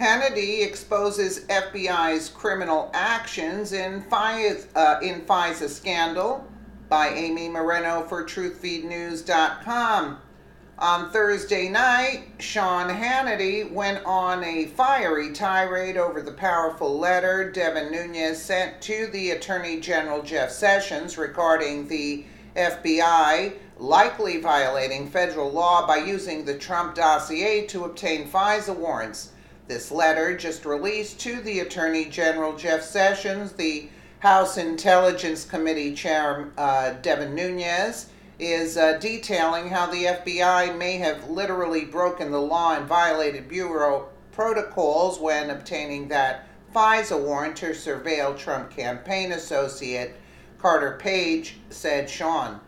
Hannity exposes FBI's criminal actions in Fisa scandal, by Amy Moreno for TruthFeedNews.com. On Thursday night, Sean Hannity went on a fiery tirade over the powerful letter Devin Nunes sent to the Attorney General Jeff Sessions regarding the FBI likely violating federal law by using the Trump dossier to obtain FISA warrants. This letter, just released to the Attorney General Jeff Sessions, the House Intelligence Committee Chair Devin Nunes, is detailing how the FBI may have literally broken the law and violated bureau protocols when obtaining that FISA warrant to surveil Trump campaign associate Carter Page, said Sean.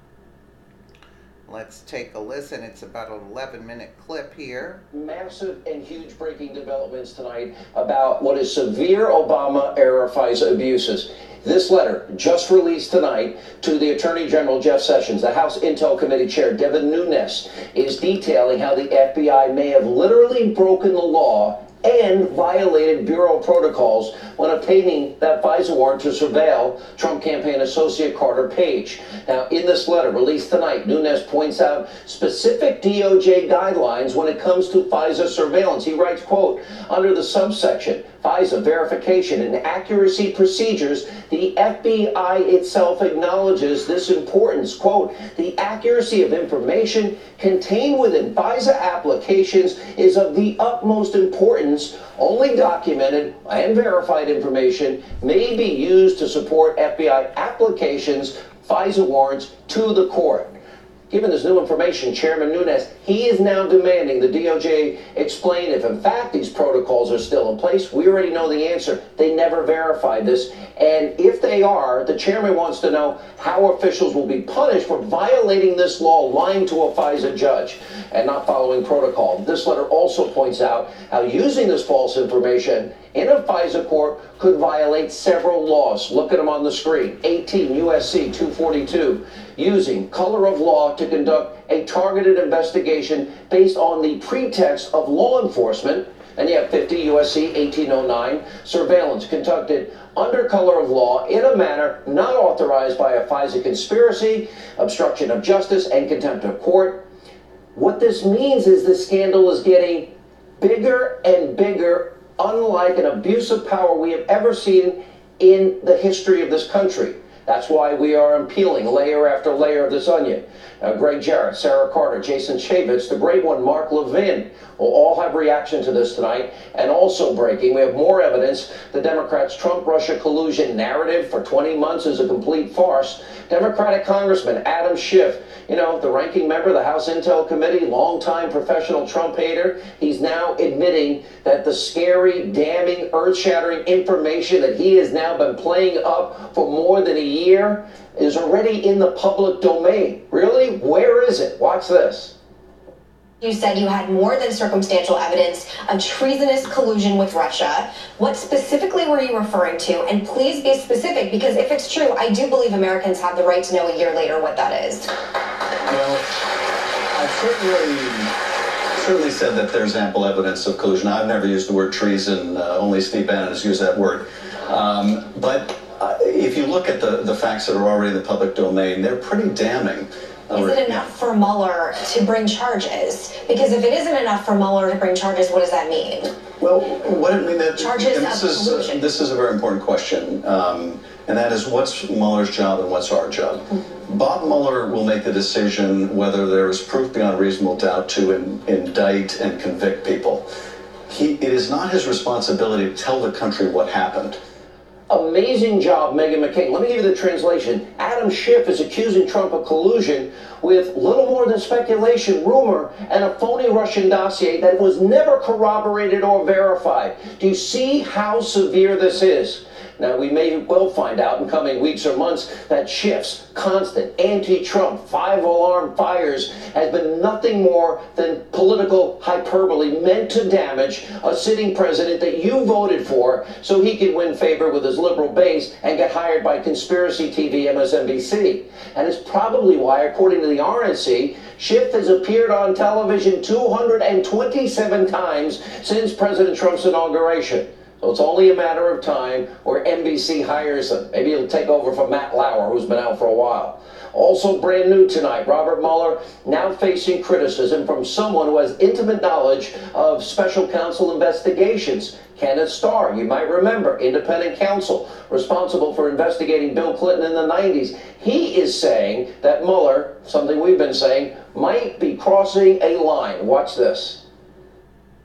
Let's take a listen. It's about an 11-minute clip here. Massive and huge breaking developments tonight about what is severe Obama-era FISA abuses. This letter, just released tonight to the Attorney General Jeff Sessions, the House Intel Committee Chair Devin Nunes, is detailing how the FBI may have literally broken the law and violated bureau protocols when obtaining that FISA warrant to surveil Trump campaign associate Carter Page. Now, in this letter released tonight, Nunes points out specific DOJ guidelines when it comes to FISA surveillance. He writes, quote, under the subsection, FISA verification and accuracy procedures, the FBI itself acknowledges this importance. Quote, the accuracy of information contained within FISA applications is of the utmost importance. Only documented and verified information may be used to support FBI applications, FISA warrants to the court. Given this new information, Chairman Nunes, he is now demanding the DOJ explain if in fact these protocols are still in place. We already know the answer. They never verified this. And if they are, the chairman wants to know how officials will be punished for violating this law, lying to a FISA judge, and not following protocol. This letter also points out how using this false information in a FISA court could violate several laws. Look at them on the screen. 18 USC 242, using color of law to conduct a targeted investigation based on the pretext of law enforcement. And you have 50 USC 1809, surveillance conducted under color of law in a manner not authorized by a FISA conspiracy, obstruction of justice, and contempt of court. What this means is the scandal is getting bigger and bigger, unlike an abuse of power we have ever seen in the history of this country. That's why we are peeling layer after layer of this onion. Greg Jarrett, Sarah Carter, Jason Chaffetz, the great one, Mark Levin, will all have reaction to this tonight. And also breaking, we have more evidence. The Democrats' Trump-Russia collusion narrative for 20 months is a complete farce. Democratic Congressman Adam Schiff, the ranking member of the House Intel Committee, longtime professional Trump hater, he's now admitting that the scary, damning, earth-shattering information that he has now been playing up for more than a year is already in the public domain. Really? Where is it? Watch this. You said you had more than circumstantial evidence of treasonous collusion with Russia. What specifically were you referring to? And please be specific, because if it's true, I do believe Americans have the right to know a year later what that is. Well, I've certainly said that there's ample evidence of collusion. I've never used the word treason. Only Steve Bannon has used that word. But if you look at the facts that are already in the public domain, they're pretty damning. Is it enough for Mueller to bring charges? Because if it isn't enough for Mueller to bring charges, what does that mean? Well, what I mean, charges of collusion. This is a very important question, and that is, what's Mueller's job and what's our job? Mm-hmm. Bob Mueller will make the decision whether there is proof beyond reasonable doubt to indict and convict people. It is not his responsibility to tell the country what happened. Amazing job, Meghan McCain. Let me give you the translation. Adam Schiff is accusing Trump of collusion with little more than speculation, rumor, and a phony Russian dossier that was never corroborated or verified. Do you see how severe this is? Now, we may well find out in coming weeks or months that Schiff's constant anti-Trump five-alarm fires has been nothing more than political hyperbole meant to damage a sitting president that you voted for so he could win favor with his liberal base and get hired by conspiracy TV, MSNBC. MSNBC. And it's probably why, according to the RNC, Schiff has appeared on television 227 times since President Trump's inauguration. So it's only a matter of time where NBC hires him. Maybe he'll take over from Matt Lauer, who's been out for a while. Also brand new tonight, Robert Mueller now facing criticism from someone who has intimate knowledge of special counsel investigations. Kenneth Starr, you might remember, independent counsel responsible for investigating Bill Clinton in the 90s. He is saying that Mueller, something we've been saying, might be crossing a line. Watch this.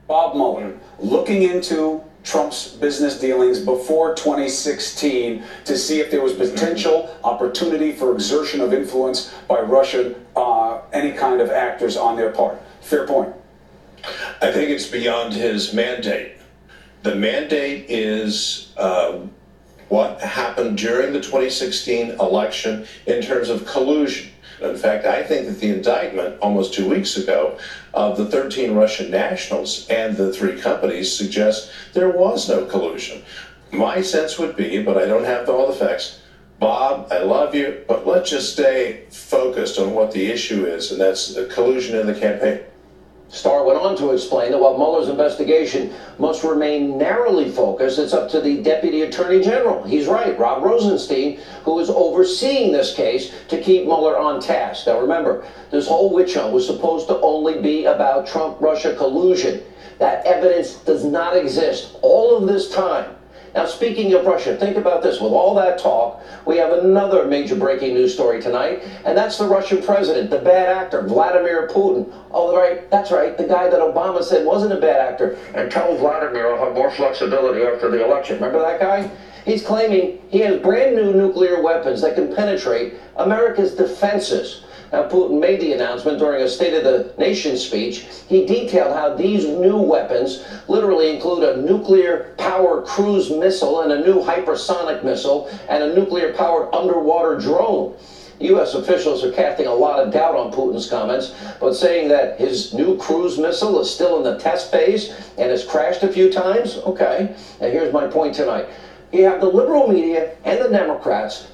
Bob Mueller looking into Trump's business dealings before 2016 to see if there was potential opportunity for exertion of influence by Russian, any kind of actors on their part. Fair point. I think it's beyond his mandate. The mandate is what happened during the 2016 election in terms of collusion. In fact, I think that the indictment almost 2 weeks ago of the 13 Russian nationals and the 3 companies suggests there was no collusion. My sense would be, but I don't have all the facts, Bob, I love you, but let's just stay focused on what the issue is, and that's the collusion in the campaign. Starr went on to explain that while Mueller's investigation must remain narrowly focused, it's up to the Deputy Attorney General. He's right, Rod Rosenstein, who is overseeing this case to keep Mueller on task. Now remember, this whole witch hunt was supposed to only be about Trump-Russia collusion. That evidence does not exist all of this time. Now, speaking of Russia, think about this. With all that talk, we have another major breaking news story tonight, and that's the Russian president, the bad actor, Vladimir Putin. Oh, right, that's right, the guy that Obama said wasn't a bad actor, and tell Vladimir I'll have more flexibility after the election. Remember that guy? He's claiming he has brand new nuclear weapons that can penetrate America's defenses. Now, Putin made the announcement during a State of the Nation speech. He detailed how these new weapons literally include a nuclear-powered cruise missile and a new hypersonic missile and a nuclear-powered underwater drone. U.S. officials are casting a lot of doubt on Putin's comments, but saying that his new cruise missile is still in the test phase and has crashed a few times? Okay. Now, here's my point tonight. You have the liberal media and the Democrats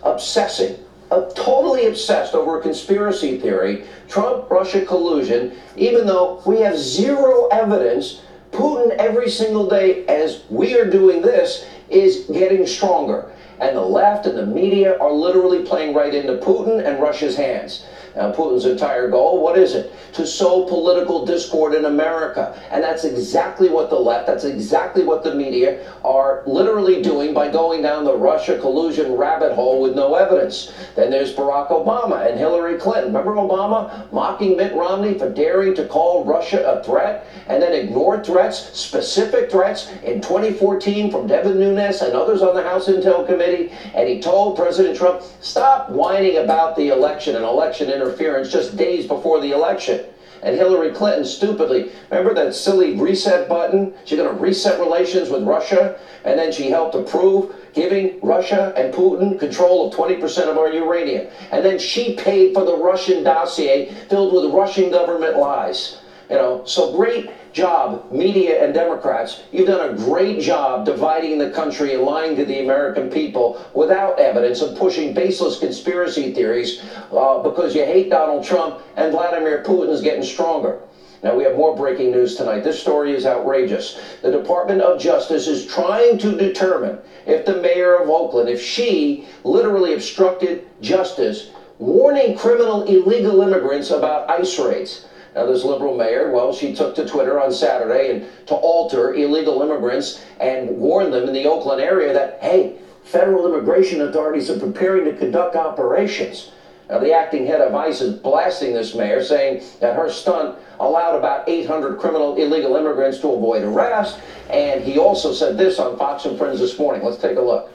totally obsessed over a conspiracy theory, Trump-Russia collusion, even though we have zero evidence. Putin, every single day, as we are doing this, is getting stronger. And the left and the media are literally playing right into Putin and Russia's hands. Now, Putin's entire goal, what is it? To sow political discord in America. And that's exactly what the left, that's exactly what the media are literally doing by going down the Russia collusion rabbit hole with no evidence. Then there's Barack Obama and Hillary Clinton. Remember Obama mocking Mitt Romney for daring to call Russia a threat and then ignored threats, specific threats in 2014 from Devin Nunes and others on the House Intel Committee. And he told President Trump, stop whining about the election and election interference just days before the election. And Hillary Clinton stupidly, remember that silly reset button? She's going to reset relations with Russia, and then she helped approve giving Russia and Putin control of 20% of our uranium. And then she paid for the Russian dossier filled with Russian government lies. You know, so great job, media and Democrats. You've done a great job dividing the country and lying to the American people without evidence and pushing baseless conspiracy theories because you hate Donald Trump and Vladimir Putin is getting stronger. Now, we have more breaking news tonight. This story is outrageous. The Department of Justice is trying to determine if the mayor of Oakland, if she literally obstructed justice, warning criminal illegal immigrants about ICE raids. Now, this liberal mayor, well, she took to Twitter on Saturday and to alter illegal immigrants and warn them in the Oakland area that, hey, federal immigration authorities are preparing to conduct operations. Now, the acting head of ICE is blasting this mayor, saying that her stunt allowed about 800 criminal illegal immigrants to avoid arrest. And he also said this on Fox and Friends this morning. Let's take a look.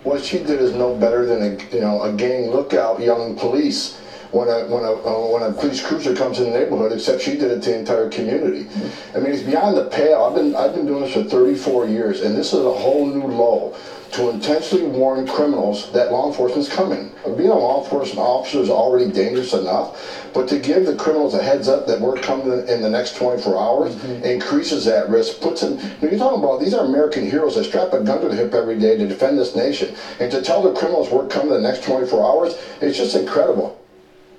What she did is no better than a gang lookout yelling police when a police cruiser comes in the neighborhood, except she did it to the entire community. I mean, it's beyond the pale. I've been doing this for 34 years, and this is a whole new law to intentionally warn criminals that law enforcement's coming. Being a law enforcement officer is already dangerous enough, but to give the criminals a heads up that we're coming in the next 24 hours increases that risk. Puts them. You're talking about these are American heroes that strap a gun to the hip every day to defend this nation, and to tell the criminals we're coming in the next 24 hours, it's just incredible.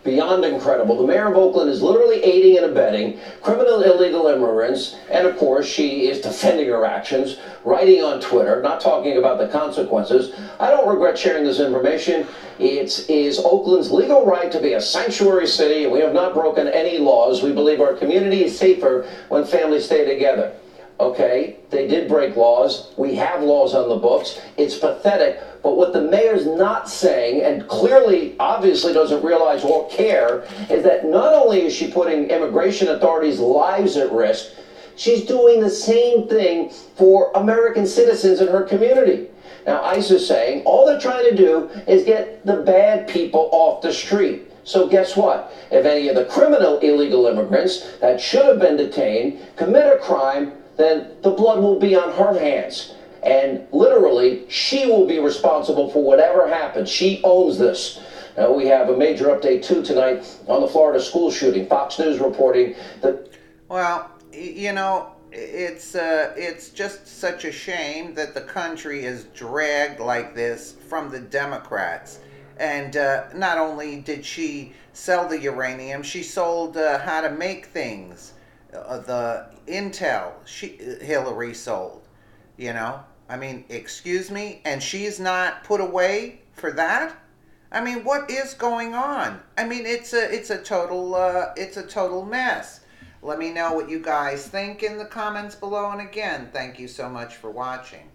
Beyond incredible. The mayor of Oakland is literally aiding and abetting criminal illegal immigrants, and of course she is defending her actions, writing on Twitter, not talking about the consequences. I don't regret sharing this information. It is Oakland's legal right to be a sanctuary city, and we have not broken any laws. We believe our community is safer when families stay together. Okay, they did break laws. We have laws on the books. It's pathetic. But what the mayor's not saying, and clearly, obviously doesn't realize or care, is that not only is she putting immigration authorities' lives at risk, she's doing the same thing for American citizens in her community. Now, ICE is saying all they're trying to do is get the bad people off the street. So guess what? If any of the criminal illegal immigrants that should have been detained commit a crime, then the blood will be on her hands. And literally, she will be responsible for whatever happens. She owns this. Now, we have a major update, too, tonight on the Florida school shooting. Fox News reporting that... Well, you know, it's just such a shame that the country is dragged like this from the Democrats. And not only did she sell the uranium, she sold how to make things. The intel Hillary sold, you know. I mean, excuse me, and she's not put away for that. I mean, what is going on? I mean, it's a total mess. Let me know what you guys think in the comments below, and again, thank you so much for watching.